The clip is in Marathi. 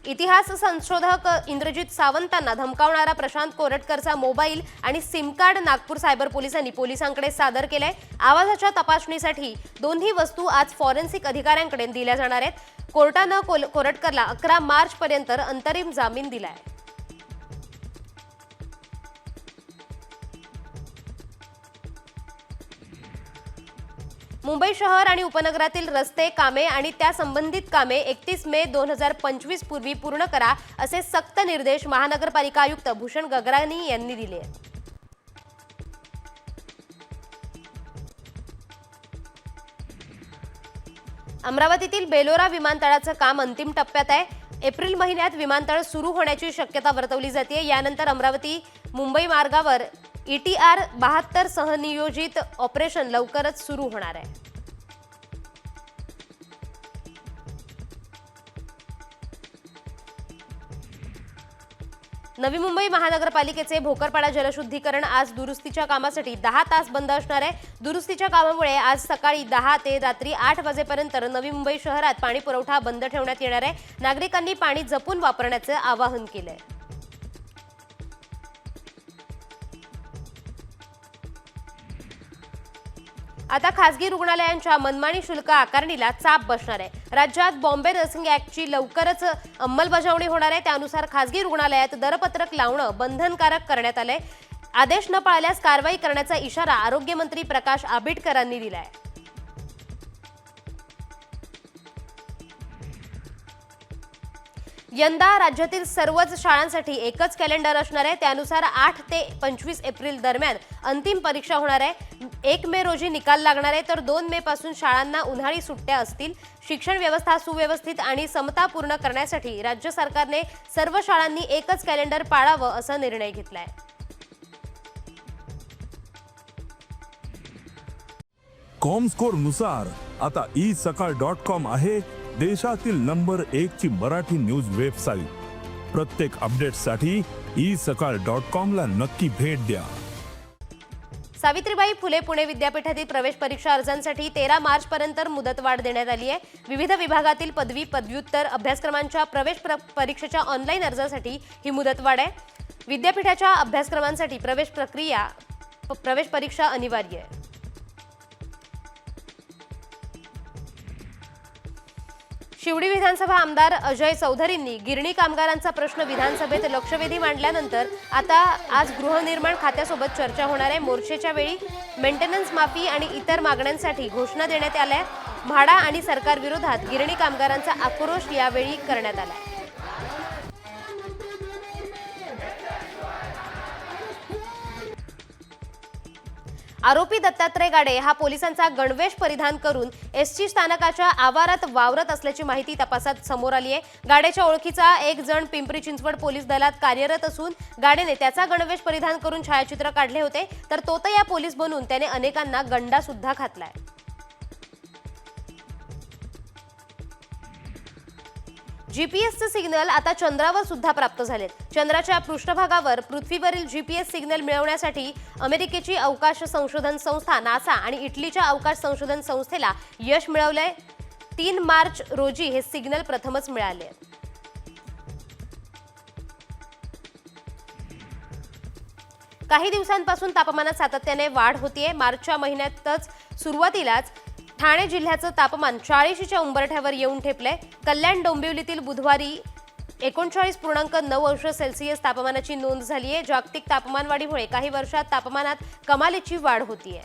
इतिहास संशोधक इंद्रजित सावंतांना धमकावणारा प्रशांत कोरटकरचा मोबाईल आणि सिम कार्ड नागपूर सायबर पोलिसांनी पोलिसांकडे सादर केलाय। आवाजाच्या तपासणीसाठी दोन्ही वस्तू आज फॉरेन्सिक अधिकाऱ्यांकडे दिल्या जाणार आहेत। कोर्टाने कोरटकरला 11 मार्च पर्यंत अंतरिम जामीन दिलाय। मुंबई शहर आणि उपनगरातील रस्ते कामे आणि त्या संबंधित कामे 31 मे 2025 पूर्वी पूर्ण करा असे सक्त निर्देश महानगरपालिका आयुक्त भूषण गगरानी यांनी दिले। अमरावतीतील बेलोरा विमानतळाचं काम अंतिम टप्प्यात आहे। एप्रिल महिन्यात विमानतळ सुरू होण्याची शक्यता वर्तवली जाते। यानंतर अमरावती मुंबई मार्गावर ETR 72 सह नियोजित ऑपरेशन लवकरच सुरू होणार आहे। नवी मुंबई महानगरपालिकेचे भोकरपाडा जलशुद्धीकरण आज दुरुस्तीच्या कामासाठी 10 तास बंद असणार आहे। दुरुस्तीच्या कामामुळे आज सकाळी 10 ते रात्री 8 वाजेपर्यंत नवी मुंबई शहरात पाणी पुरवठा बंद ठेवण्यात येणार आहे। नागरिकांनी पाणी जपून वापरण्याचे आवाहन केले। आता खासगी रुग्णालयांच्या मनमानी शुल्क आकारणीला चाप बसणार आहे। राज्यात बॉम्बे नर्सिंग ऍक्टची लवकरच अंमलबजावणी होणार आहे। त्यानुसार खासगी रुग्णालयात दरपत्रक लावणं बंधनकारक करण्यात आलंय। आदेश न पाळल्यास कारवाई करण्याचा इशारा आरोग्यमंत्री प्रकाश आंबेडकरांनी दिलाय। यंदा राज्यातील सर्वच शाळांसाठी एकच कॅलेंडर असणार आहे। त्यानुसार 8 ते 25 एप्रिल दरम्यान अंतिम परीक्षा होणार आहे। 1 मे रोजी निकाल लागणार आहे, तर 2 मे पासून शाळांना उन्हाळी सुट्ट्या असतील। शिक्षण व्यवस्था सुव्यवस्थित आणि समतापूर्ण करण्यासाठी राज्य सरकारने सर्व शाळांनी एकच कॅलेंडर पाळावं असा निर्णय घेतलाय। कॉमस्कोर नुसार आता isakal.com आहे देशातील नंबर 1 ची मराठी न्यूज वेबसाईट। प्रत्येक अपडेटसाठी isakal.com ला नक्की भेट द्या। सावित्रीबाई फुले पुणे विद्यापीठातील प्रवेश परीक्षा अर्जांसाठी 13 मार्च पर्यंत मुदतवाढ देण्यात आली आहे। विविध विभागातील पदवी पदव्युत्तर अभ्यासक्रमांच्या प्रवेश परीक्षेच्या ऑनलाईन अर्जासाठी ही मुदतवाढ आहे। विद्यापीठाच्या अभ्यासक्रमांसाठी प्रवेश परीक्षा अनिवार्य आहे। शिवडी विधानसभा आमदार अजय चौधरींनी गिरणी कामगारांचा प्रश्न विधानसभेत लक्षवेधी मांडल्यानंतर आता आज गृहनिर्माण खात्यासोबत चर्चा होणार आहे। मोर्चेच्या वेळी मेंटेनन्स माफी आणि इतर मागण्यांसाठी घोषणा देण्यात आल्या। म्हाडा आणि सरकार विरोधात गिरणी कामगारांचा आक्रोश यावेळी करण्यात आला। आरोपी दत्तात्रय गाडे हा पोलिसांचा गणवेश परिधान करून एसटी स्थानकाच्या आवारात वावरत असल्याची माहिती तपासात समोर आली आहे। गाडेच्या ओळखीचा एक जण पिंपरी चिंचवड पोलीस दलात कार्यरत असून गाडेने त्याचा गणवेश परिधान करून छायाचित्र काढले होते, तर तोतया पोलीस बनून त्याने अनेकांना गंडा सुद्धा घातलाय। जीपीएसचे सिग्नल आता चंद्रावर सुद्धा प्राप्त झालेत। चंद्राच्या पृष्ठभागावर पृथ्वीवरील जीपीएस सिग्नल मिळवण्यासाठी अमेरिकेची अवकाश संशोधन संस्था नासा आणि इटलीच्या अवकाश संशोधन संस्थेला यश मिळवलंय। 3 मार्च रोजी हे सिग्नल प्रथमच मिळाले। काही दिवसांपासून तापमानात सातत्याने वाढ होतीये। मार्चच्या महिन्यातच सुरुवातीलाच ठाणे जिल्ह्याचं तापमान 40च्या उंबरठ्यावर येऊन ठेपलंय। कल्याण डोंबिवलीतील बुधवारी 39.9 अंश सेल्सिअस तापमानाची नोंद झाली आहे। जागतिक तापमानवाढीमुळे काही वर्षात तापमानात कमालीची वाढ होतीये।